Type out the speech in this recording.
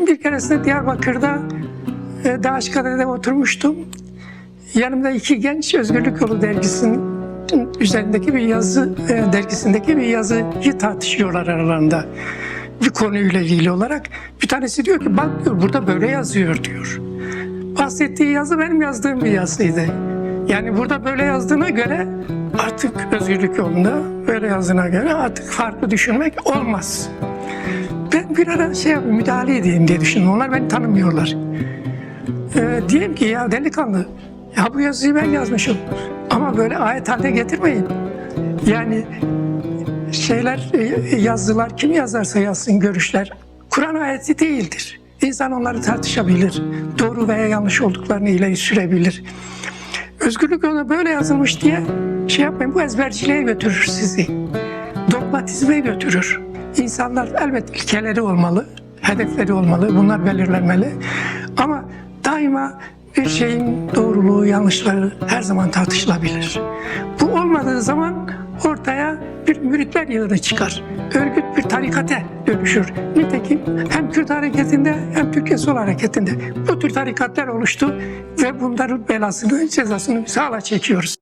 Bir keresinde Diyarbakır'da Dağışkale'de oturmuştum. Yanımda iki genç Özgürlük Yolu dergisinin üzerindeki bir yazı, dergisindeki bir yazıyı tartışıyorlar aralarında. Bir konuyla ilgili olarak. Bir tanesi diyor ki bak diyor burada böyle yazıyor diyor. Bahsettiği yazı benim yazdığım bir yazıydı. Yani burada böyle yazdığına göre artık Özgürlük Yolu'nda böyle yazdığına göre artık farklı düşünmek olmaz. Ben bir ara müdahale edeyim diye düşündüm. Onlar beni tanımıyorlar. Diyeyim ki ya delikanlı, ya bu yazıyı ben yazmışım ama böyle ayet haline getirmeyin. Yani yazdılar, kim yazarsa yazsın görüşler. Kur'an ayeti değildir. İnsan onları tartışabilir. Doğru veya yanlış olduklarını ileri sürebilir. Özgürlük Yolu'na böyle yazılmış diye yapmayın. Bu ezberciliğe götürür sizi. Dogmatizme götürür. İnsanlar elbette ilkeleri olmalı, hedefleri olmalı, bunlar belirlenmeli. Ama daima bir şeyin doğruluğu, yanlışları her zaman tartışılabilir. Bu olmadığı zaman ortaya bir müritler yığını çıkar. Örgüt bir tarikate dönüşür. Nitekim hem Kürt hareketinde hem Türkiye Sol hareketinde bu tür tarikatlar oluştu ve bunların belasını, cezasını biz hala çekiyoruz.